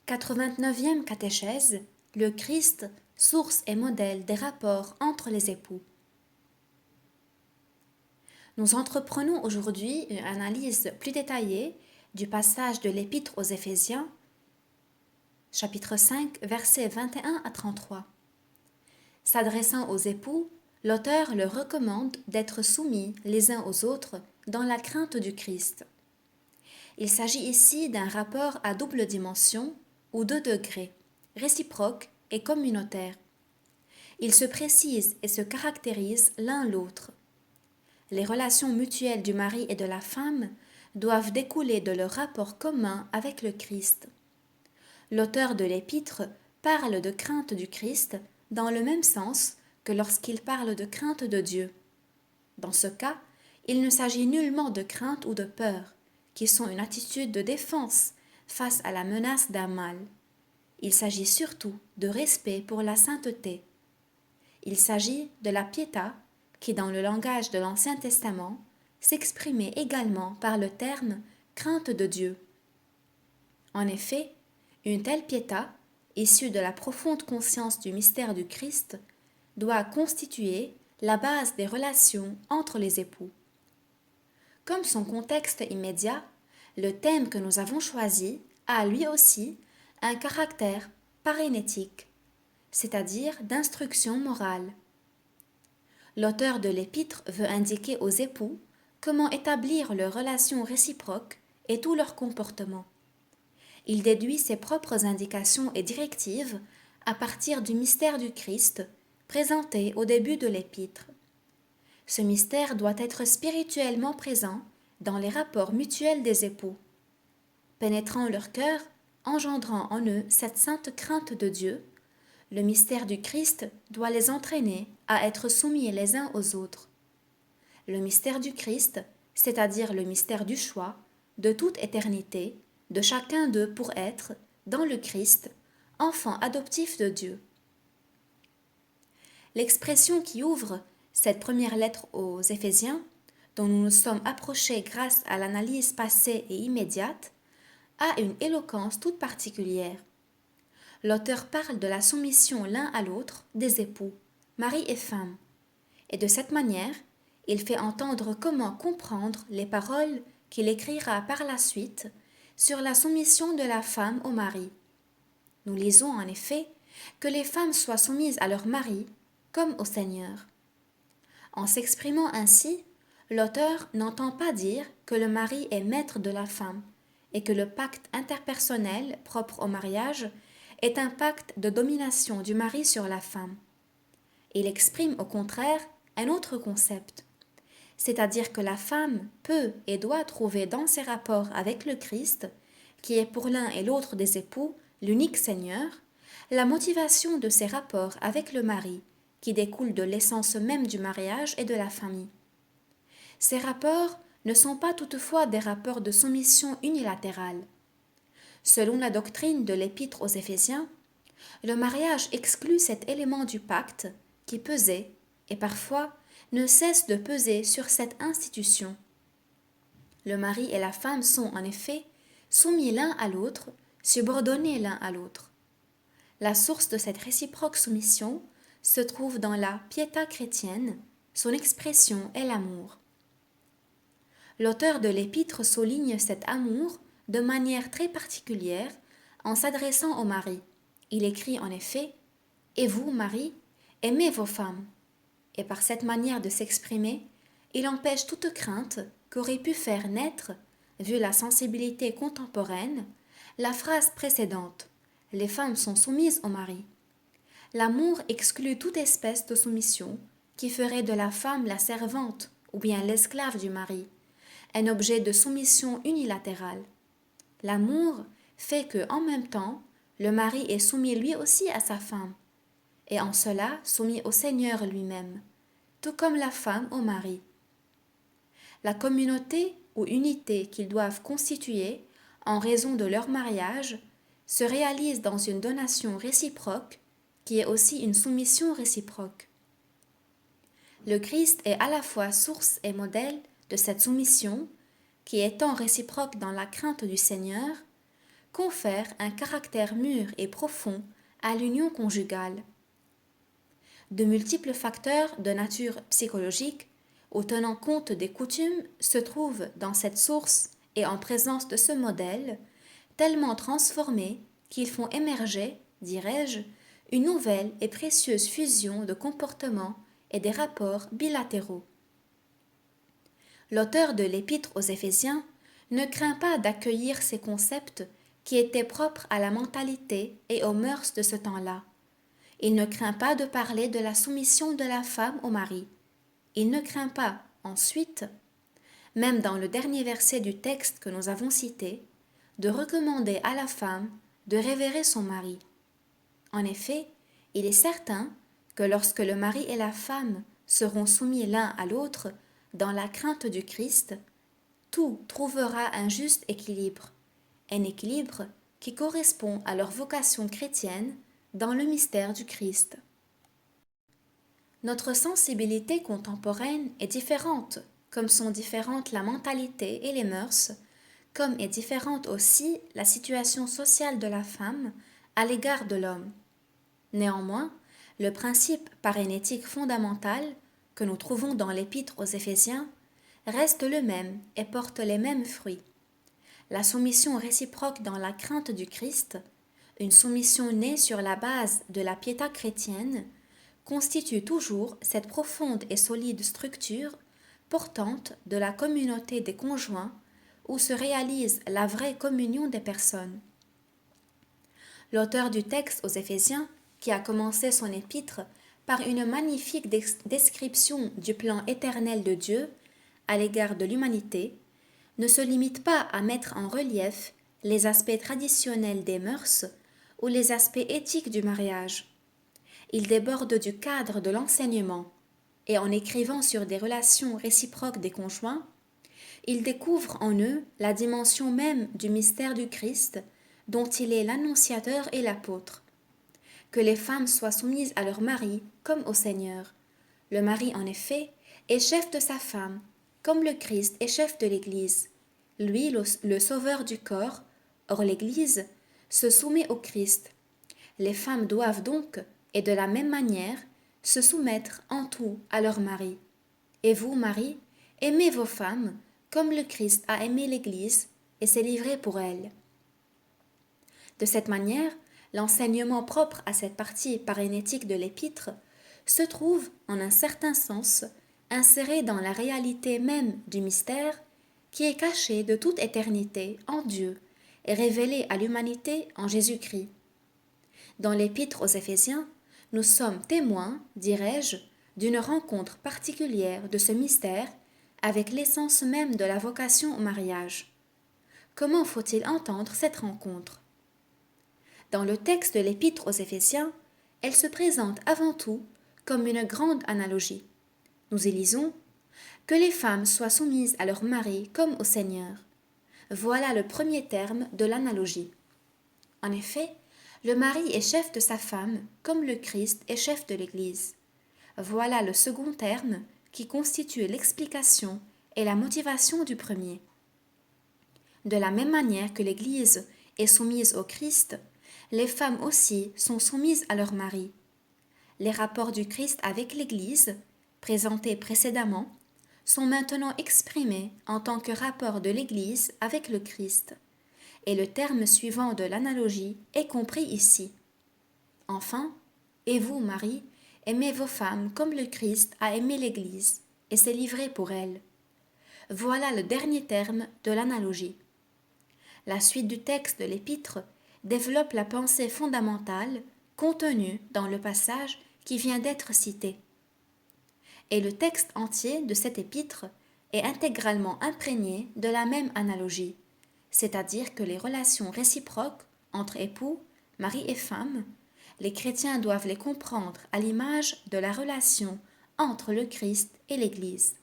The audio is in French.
89e catéchèse, le Christ, source et modèle des rapports entre les époux. Nous entreprenons aujourd'hui une analyse plus détaillée du passage de l'Épître aux Éphésiens, chapitre 5, versets 21 à 33. S'adressant aux époux, l'auteur leur recommande d'être soumis les uns aux autres dans la crainte du Christ. Il s'agit ici d'un rapport à double dimension ou deux degrés, réciproque et communautaire. Ils se précisent et se caractérisent l'un l'autre. Les relations mutuelles du mari et de la femme doivent découler de leur rapport commun avec le Christ. L'auteur de l'épître parle de crainte du Christ dans le même sens que lorsqu'il parle de crainte de Dieu. Dans ce cas, il ne s'agit nullement de crainte ou de peur, qui sont une attitude de défense face à la menace d'un mal. Il s'agit surtout de respect pour la sainteté. Il s'agit de la pietà, qui dans le langage de l'Ancien Testament s'exprimait également par le terme crainte de Dieu. En effet, une telle pietà, issue de la profonde conscience du mystère du Christ, doit constituer la base des relations entre les époux. Comme son contexte immédiat, le thème que nous avons choisi a lui aussi un caractère parénétique, c'est-à-dire d'instruction morale. L'auteur de l'épître veut indiquer aux époux comment établir leurs relations réciproques et tout leur comportement. Il déduit ses propres indications et directives à partir du mystère du Christ présenté au début de l'épître. Ce mystère doit être spirituellement présent dans les rapports mutuels des époux, pénétrant leur cœur, engendrant en eux cette sainte crainte de Dieu. Le mystère du Christ doit les entraîner à être soumis les uns aux autres. Le mystère du Christ, c'est-à-dire le mystère du choix, de toute éternité, de chacun d'eux pour être, dans le Christ, enfant adoptif de Dieu. L'expression qui ouvre cette première lettre aux Éphésiens, dont nous nous sommes approchés grâce à l'analyse passée et immédiate, a une éloquence toute particulière. L'auteur parle de la soumission l'un à l'autre des époux, mari et femme, et de cette manière, il fait entendre comment comprendre les paroles qu'il écrira par la suite sur la soumission de la femme au mari. Nous lisons en effet que les femmes soient soumises à leur mari comme au Seigneur. En s'exprimant ainsi, l'auteur n'entend pas dire que le mari est maître de la femme et que le pacte interpersonnel propre au mariage est un pacte de domination du mari sur la femme. Il exprime au contraire un autre concept, c'est-à-dire que la femme peut et doit trouver dans ses rapports avec le Christ, qui est pour l'un et l'autre des époux l'unique Seigneur, la motivation de ses rapports avec le mari, qui découle de l'essence même du mariage et de la famille. Ces rapports ne sont pas toutefois des rapports de soumission unilatérale. Selon la doctrine de l'Épître aux Éphésiens, le mariage exclut cet élément du pacte qui pesait, et parfois ne cesse de peser sur cette institution. Le mari et la femme sont en effet soumis l'un à l'autre, subordonnés l'un à l'autre. La source de cette réciproque soumission se trouve dans la pietà chrétienne, son expression est l'amour. L'auteur de l'épître souligne cet amour de manière très particulière en s'adressant au mari. Il écrit en effet « Et vous, mari, aimez vos femmes ». Et par cette manière de s'exprimer, il empêche toute crainte qu'aurait pu faire naître, vu la sensibilité contemporaine, la phrase précédente « Les femmes sont soumises au mari ». L'amour exclut toute espèce de soumission qui ferait de la femme la servante ou bien l'esclave du mari, un objet de soumission unilatérale. L'amour fait que, en même temps, le mari est soumis lui aussi à sa femme, et en cela soumis au Seigneur lui-même, tout comme la femme au mari. La communauté ou unité qu'ils doivent constituer en raison de leur mariage se réalise dans une donation réciproque qui est aussi une soumission réciproque. Le Christ est à la fois source et modèle de cette soumission qui, étant réciproque dans la crainte du Seigneur, confère un caractère mûr et profond à l'union conjugale. De multiples facteurs de nature psychologique, ou tenant compte des coutumes, se trouvent dans cette source et en présence de ce modèle, tellement transformés qu'ils font émerger, dirais-je, une nouvelle et précieuse fusion de comportements et des rapports bilatéraux. L'auteur de l'Épître aux Éphésiens ne craint pas d'accueillir ces concepts qui étaient propres à la mentalité et aux mœurs de ce temps-là. Il ne craint pas de parler de la soumission de la femme au mari. Il ne craint pas, ensuite, même dans le dernier verset du texte que nous avons cité, de recommander à la femme de révérer son mari. En effet, il est certain que lorsque le mari et la femme seront soumis l'un à l'autre dans la crainte du Christ, tout trouvera un juste équilibre, un équilibre qui correspond à leur vocation chrétienne dans le mystère du Christ. Notre sensibilité contemporaine est différente, comme sont différentes la mentalité et les mœurs, comme est différente aussi la situation sociale de la femme à l'égard de l'homme. Néanmoins, le principe parénétique fondamental que nous trouvons dans l'Épître aux Éphésiens reste le même et porte les mêmes fruits. La soumission réciproque dans la crainte du Christ, une soumission née sur la base de la piété chrétienne, constitue toujours cette profonde et solide structure portante de la communauté des conjoints où se réalise la vraie communion des personnes. L'auteur du texte aux Éphésiens, qui a commencé son épître par une magnifique description du plan éternel de Dieu à l'égard de l'humanité, ne se limite pas à mettre en relief les aspects traditionnels des mœurs ou les aspects éthiques du mariage. Il déborde du cadre de l'enseignement et en écrivant sur des relations réciproques des conjoints, il découvre en eux la dimension même du mystère du Christ dont il est l'annonciateur et l'apôtre. Que les femmes soient soumises à leur mari comme au Seigneur. Le mari, en effet, est chef de sa femme, comme le Christ est chef de l'Église. Lui, le sauveur du corps, or l'Église, se soumet au Christ. Les femmes doivent donc, et de la même manière, se soumettre en tout à leur mari. Et vous, maris, aimez vos femmes, comme le Christ a aimé l'Église et s'est livré pour elle. De cette manière, l'enseignement propre à cette partie parénétique de l'Épître se trouve, en un certain sens, inséré dans la réalité même du mystère qui est caché de toute éternité en Dieu et révélé à l'humanité en Jésus-Christ. Dans l'Épître aux Éphésiens, nous sommes témoins, dirais-je, d'une rencontre particulière de ce mystère avec l'essence même de la vocation au mariage. Comment faut-il entendre cette rencontre ? Dans le texte de l'Épître aux Éphésiens, elle se présente avant tout comme une grande analogie. Nous y lisons « Que les femmes soient soumises à leur mari comme au Seigneur ». Voilà le premier terme de l'analogie. En effet, le mari est chef de sa femme comme le Christ est chef de l'Église. Voilà le second terme qui constitue l'explication et la motivation du premier. De la même manière que l'Église est soumise au Christ, les femmes aussi sont soumises à leur mari. Les rapports du Christ avec l'Église, présentés précédemment, sont maintenant exprimés en tant que rapport de l'Église avec le Christ, et le terme suivant de l'analogie est compris ici. Enfin, et vous, Marie, aimez vos femmes comme le Christ a aimé l'Église et s'est livré pour elle. Voilà le dernier terme de l'analogie. La suite du texte de l'Épître développe la pensée fondamentale contenue dans le passage qui vient d'être cité. Et le texte entier de cet épître est intégralement imprégné de la même analogie, c'est-à-dire que les relations réciproques entre époux, mari et femme, les chrétiens doivent les comprendre à l'image de la relation entre le Christ et l'Église.